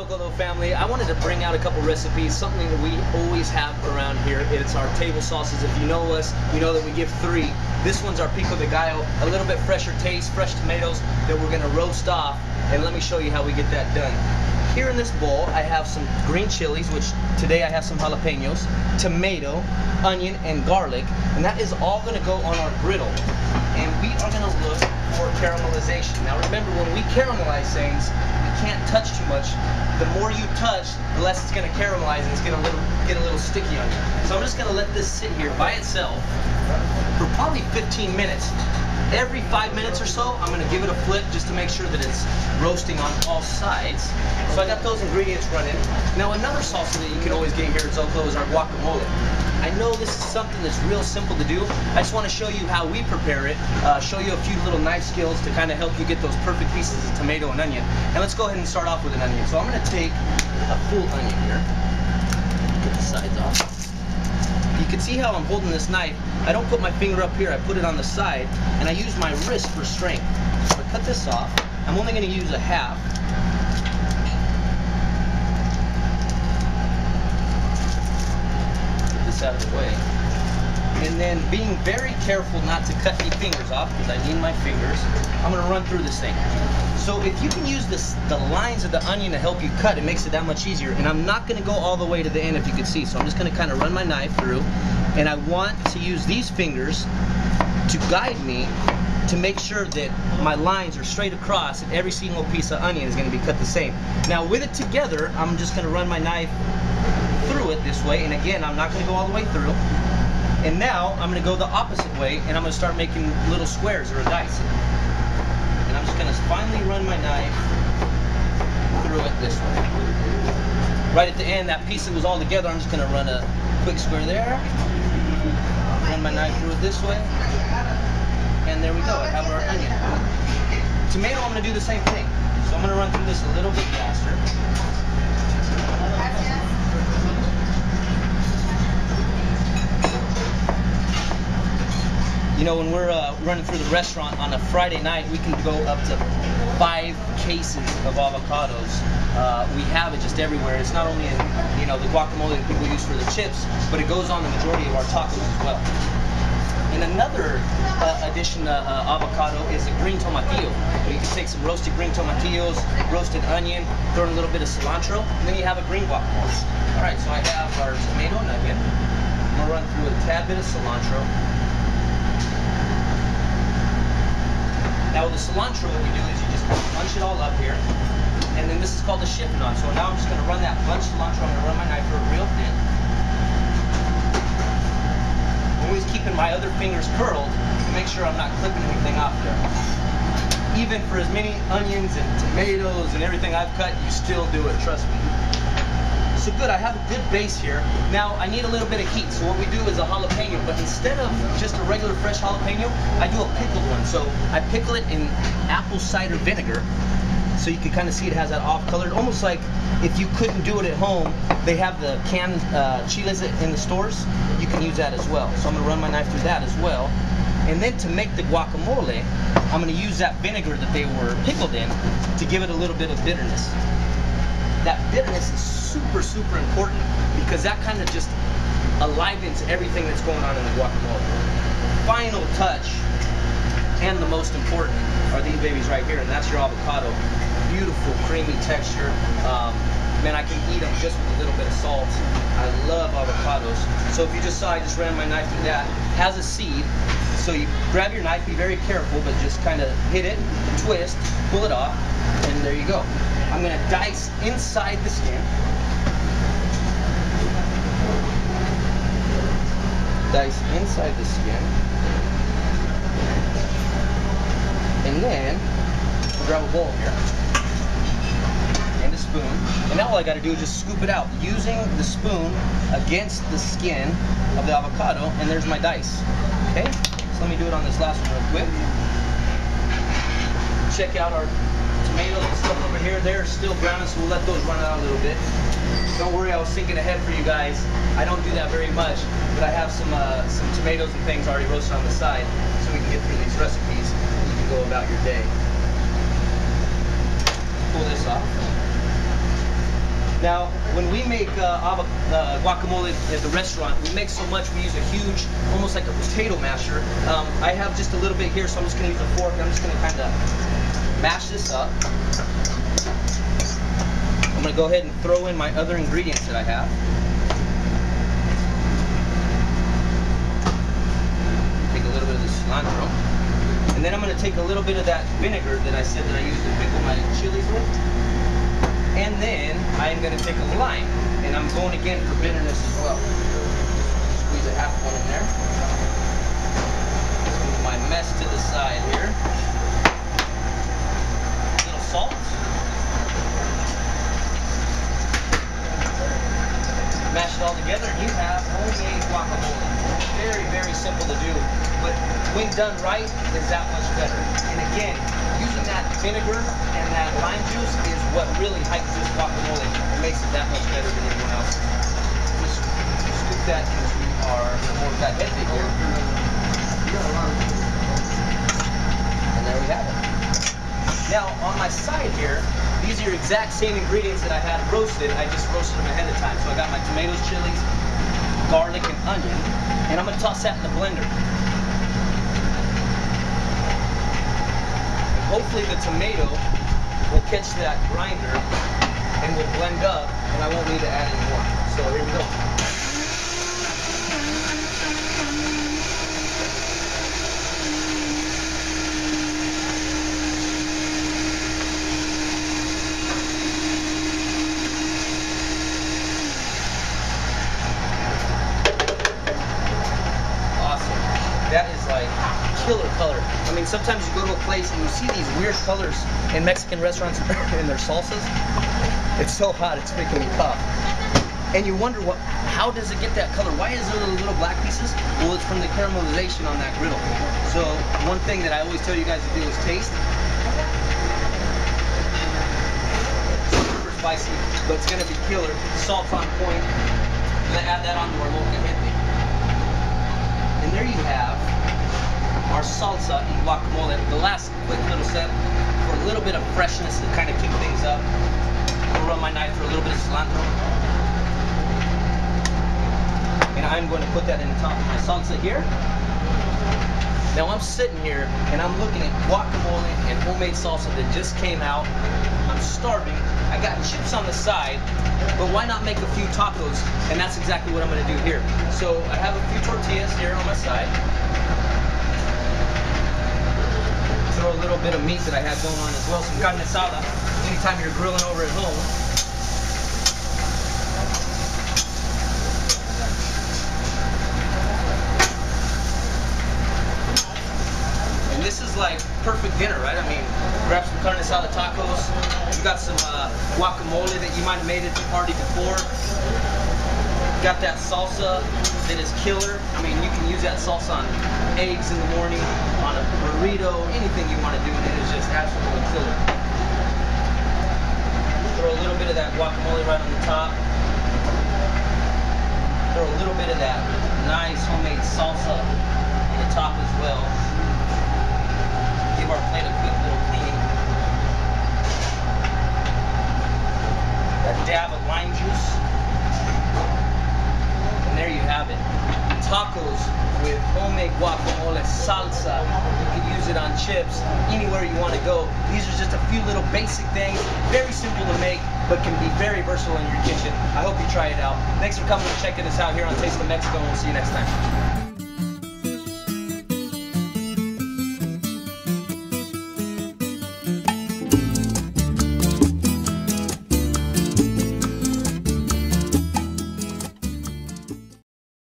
Zocalo family. I wanted to bring out a couple recipes, something that we always have around here. It's our table sauces. If you know us, you know that we give 3. This one's our Pico de Gallo, a little bit fresher taste, fresh tomatoes that we're gonna roast off, and let me show you how we get that done. Here in this bowl, I have some green chilies, which today I have some jalapenos, tomato, onion, and garlic, and that is all gonna go on our griddle. And we are gonna look for caramelization. Now remember, when we caramelize things, we can't touch too much. The more you touch, the less it's gonna caramelize and it's gonna get a little sticky on you. So I'm just gonna let this sit here by itself for probably 15 minutes. Every 5 minutes or so, I'm gonna give it a flip just to make sure that it's roasting on all sides. So I got those ingredients running. Now another salsa that you can always get here at Zocalo is our guacamole. I know this is something that's real simple to do. I just want to show you how we prepare it, show you a few little knife skills to kind of help you get those perfect pieces of tomato and onion. And let's go ahead and start off with an onion. So I'm going to take a full onion here, get the sides off. You can see how I'm holding this knife. I don't put my finger up here, I put it on the side, and I use my wrist for strength. So I cut this off. I'm only going to use a half. Out of the way, and then being very careful not to cut any fingers off because I need my fingers. I'm going to run through this thing. So if you can use the lines of the onion to help you cut, it makes it that much easier. And I'm not going to go all the way to the end, if you can see. So I'm just going to kind of run my knife through, and I want to use these fingers to guide me to make sure that my lines are straight across and every single piece of onion is going to be cut the same. Now with it together, I'm just going to run my knife through it this way, and again, I'm not going to go all the way through. And now I'm going to go the opposite way, and I'm going to start making little squares or a dice. And I'm just going to finally run my knife through it this way. Right at the end, that piece that was all together, I'm just going to run a quick square there, run my knife through it this way, and there we go. I have our onion. Tomato, I'm going to do the same thing. So I'm going to run through this a little bit faster. You know, when we're running through the restaurant on a Friday night, we can go up to 5 cases of avocados. We have it just everywhere. It's not only in, you know, the guacamole that people use for the chips, but it goes on the majority of our tacos as well. And another addition to avocado is a green tomatillo. You can take some roasted green tomatillos, roasted onion, throw in a little bit of cilantro, and then you have a green guacamole. All right, so I have our tomato and onion. I'm gonna run through a tad bit of cilantro. Now with the cilantro, what we do is you just bunch it all up here, and then this is called the chiffonade. So now I'm just going to run that bunch of cilantro. I'm going to run my knife through it real thin. Always keeping my other fingers curled to make sure I'm not clipping anything off there. Even for as many onions and tomatoes and everything I've cut, you still do it, trust me. So good, I have a good base here. Now I need a little bit of heat, so what we do is a jalapeno, but instead of just a regular fresh jalapeno, I do a pickled one. So I pickle it in apple cider vinegar, so you can kind of see it has that off colored, almost like if you couldn't do it at home, they have the canned chiles in the stores. You can use that as well. So I'm gonna run my knife through that as well. And then to make the guacamole, I'm gonna use that vinegar that they were pickled in to give it a little bit of bitterness. That bitterness is super important because that kind of just enlivens everything that's going on in the guacamole. Final touch, and the most important, are these babies right here, and that's your avocado. Beautiful, creamy texture. Man, I can eat them just with a little bit of salt. I love avocados. So if you just saw, I just ran my knife through that. It has a seed, so you grab your knife, be very careful, but just kind of hit it, twist, pull it off, and there you go. I'm going to dice inside the skin. Dice inside the skin. And then we'll grab a bowl here and a spoon. And now all I got to do is just scoop it out using the spoon against the skin of the avocado, and there's my dice. Okay? So let me do it on this last one real quick. Check out our tomatoes and stuff over here. They're still browning, so we'll let those run out a little bit. Don't worry, I was thinking ahead for you guys. I don't do that very much, but I have some tomatoes and things already roasted on the side, so we can get through these recipes and you can go about about your day. Pull this off. Now, when we make guacamole at the restaurant, we make so much, we use a huge, almost like a potato masher. I have just a little bit here, so I'm just going to use a fork. I'm just going to kind of mash this up. I'm going to go ahead and throw in my other ingredients that I have. Take a little bit of the cilantro. And then I'm going to take a little bit of that vinegar that I said that I used to pickle my chilies with. And then I'm going to take a lime, and I'm going again for bitterness as well. Squeeze a half one in there. Move my mess to the side here. A little salt. Mash it all together, and you have homemade guacamole. Very, very simple to do, but when done right, is that much better. And again, using that vinegar and that lime juice is what really hypes this guacamole and makes it that much better than anyone else. Just scoop that into our head here. And there we have it. Now, on my side here, these are your exact same ingredients that I had roasted. I just roasted them ahead of time. So I got my tomatoes, chilies, garlic, and onion. And I'm going to toss that in the blender. Hopefully the tomato will catch that grinder and will blend up, and I won't need to add any more. So here we go. Awesome. That is like killer color. I mean, sometimes you go to a place and you see these weird colors in Mexican restaurants in their salsas. It's so hot, it's making me cough. And you wonder, how does it get that color? Why is there little black pieces? Well, it's from the caramelization on that griddle. So one thing that I always tell you guys to do is taste. Super spicy, but it's gonna be killer. Salt's on point. I'm gonna add that onto our molcajete. And there you have our salsa and guacamole. The last quick little step for a little bit of freshness to kind of kick things up. I'm going to run my knife through a little bit of cilantro. And I'm going to put that in the top of my salsa here. Now I'm sitting here and I'm looking at guacamole and homemade salsa that just came out. I'm starving. I got chips on the side, but why not make a few tacos? And that's exactly what I'm going to do here. So I have a few tortillas here on my side. Throw a little bit of meat that I had going on as well, some carne asada, anytime you're grilling over at home. And this is like perfect dinner, right? I mean, grab some carne asada tacos, you got some guacamole that you might have made at the party before, got that salsa that is killer. I mean, you can use that salsa on eggs in the morning, on a burrito, anything you want to do, and it is just absolutely killer. Throw a little bit of that guacamole right on the top. Throw a little bit of that nice homemade salsa on the top as well. Give our plate a quick little cleaning. That dab of lime juice. And there you have it. Tacos with homemade guacamole salsa. You can use it on chips, anywhere you want to go. These are just a few little basic things, very simple to make, but can be very versatile in your kitchen. I hope you try it out. Thanks for coming and checking us out here on Taste of Mexico, and we'll see you next time.